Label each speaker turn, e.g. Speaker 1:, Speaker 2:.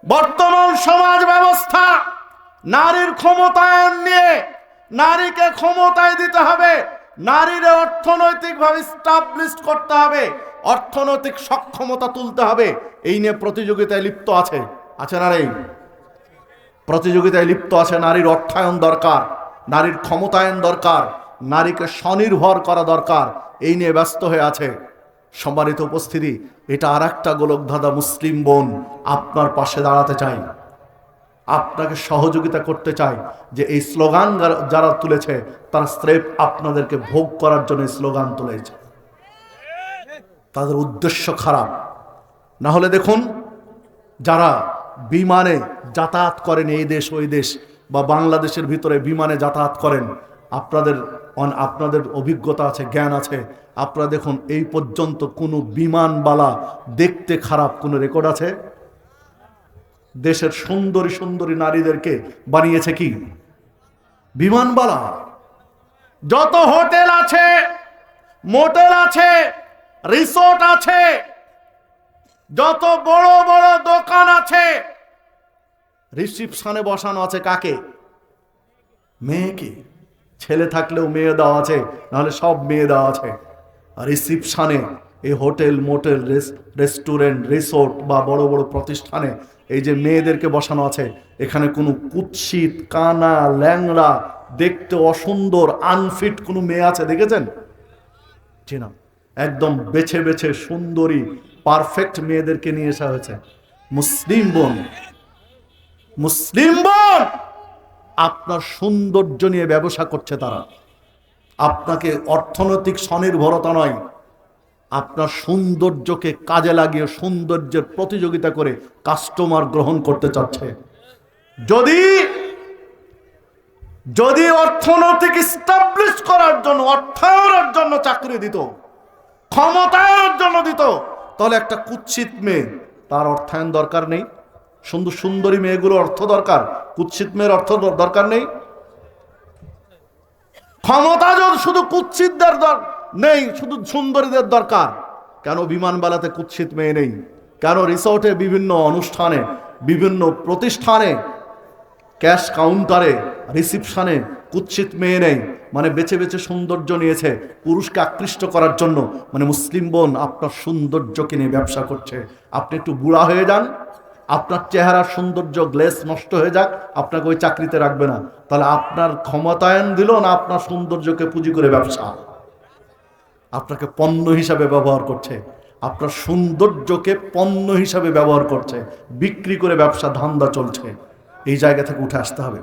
Speaker 1: বর্তমান সমাজ ব্যবস্থা নারীর ক্ষমতায়ন নিয়ে, নারীকে ক্ষমতায় দিতে হবে, নারীর অর্থনৈতিকভাবে স্টাবলিশ করতে হবে, অর্থনৈতিক সক্ষমতা তুলতে হবে, এই নিয়ে প্রতিযোগিতায় লিপ্ত আছে। আছে না নেই? প্রতিযোগিতায় লিপ্ত আছে। নারীর অর্থায়ন দরকার, নারীর ক্ষমতায়ন দরকার, নারীকে স্বনির্ভর করা দরকার, এই নিয়ে ব্যস্ত হয়ে আছে। সম্মানিত উপস্থিতি, এটা আর একটা গোলকধাঁধা মুসলিম বোন আপনার পাশে দাঁড়াতে চাই, আপনাকে সহযোগিতা করতে চাই যে এই স্লোগান যারা তুলেছে তারা স্রেফ আপনাদেরকে ভোগ করার জন্য স্লোগান তুলেছে, তাদের উদ্দেশ্য খারাপ। না হলে দেখুন, যারা বিমানে যাতায়াত করেন এই দেশ ওই দেশ বা বাংলাদেশের ভিতরে বিমানে যাতায়াত করেন, আপনাদের অভিজ্ঞতা আছে, জ্ঞান আছে, আপনারা দেখুন এই পর্যন্ত কোনো বিমানবালা দেখতে খারাপ কোনো রেকর্ড আছে? দেশের সুন্দরী সুন্দরী নারীদেরকে বানিয়েছে কি বিমানবালা? যত হোটেল আছে, মোটেল আছে, রিসোর্ট আছে, যত বড় বড় দোকান আছে, রিসিপশনে বসানো আছে কাকে? মেয়েকে। ছেলে থাকলেও মেয়ে দেওয়া আছে, নাহলে সব মেয়ে দেওয়া আছে। রিসিপশনে এই হোটেল, মোটেল, রেস্টুরেন্ট, রিসোর্ট বা বড় বড় প্রতিষ্ঠানে এই যে মেয়েদেরকে বসানো আছে, এখানে কোনো কুৎসিত, কানা, ল্যাংড়া, দেখতে অসুন্দর, আনফিট কোনো মেয়ে আছে দেখেছেন? জি না, একদম বেছে বেছে সুন্দরী পারফেক্ট মেয়েদেরকে নিয়ে আসা হয়েছে। মুসলিম বোন, মুসলিম বোন আপনার সৌন্দর্য নিয়ে ব্যবসা করছে তারা। আপনাকে অর্থনৈতিক স্বনির্ভরতা নয়, আপনার সৌন্দর্যকে কাজে লাগিয়ে সৌন্দর্যের প্রতিযোগিতা করে কাস্টমার গ্রহণ করতে চাচ্ছে। যদি অর্থনৈতিক স্টাবলিশ করার জন্য, অর্থায়নের জন্য চাকরি দিত, ক্ষমতায়নের জন্য দিত, তাহলে একটা কুৎসিত মেয়ে, তার অর্থায়ন দরকার নেই। সুন্দরী মেয়েগুলো অর্থ দরকার, কুৎসিত মেয়ের অর্থ দরকার নেই। ক্ষমতা যদি শুধু কুৎসিতদের নেই, শুধু সুন্দরীদের দরকার। কেন বিমানবালাতে কুৎসিত মেয়ে নেই? কেন রিসোর্টে, বিভিন্ন অনুষ্ঠানে, বিভিন্ন প্রতিষ্ঠানে, ক্যাশ কাউন্টারে, রিসিপশনে কুৎসিত মেয়ে নেই? মানে বেছে বেছে সৌন্দর্য নিয়েছে পুরুষকে আকৃষ্ট করার জন্য। মানে মুসলিম বোন আপনার সৌন্দর্যকে নিয়ে ব্যবসা করছে। আপনি একটু বুড়া হয়ে যান, আপনার চেহারার সৌন্দর্য গ্লেস নষ্ট হয়ে যাক, আপনাকে ওই চাকরিতে রাখবে না। তাহলে আপনার ক্ষমতায়ন দিল না আপনার সৌন্দর্যকে পুঁজি করে ব্যবসা? আপনাকে পণ্য হিসাবে ব্যবহার করছে, আপনার সৌন্দর্যকে পণ্য হিসাবে ব্যবহার করছে, বিক্রি করে ব্যবসা ধান্দা চলছে। এই জায়গা থেকে উঠে আসতে হবে।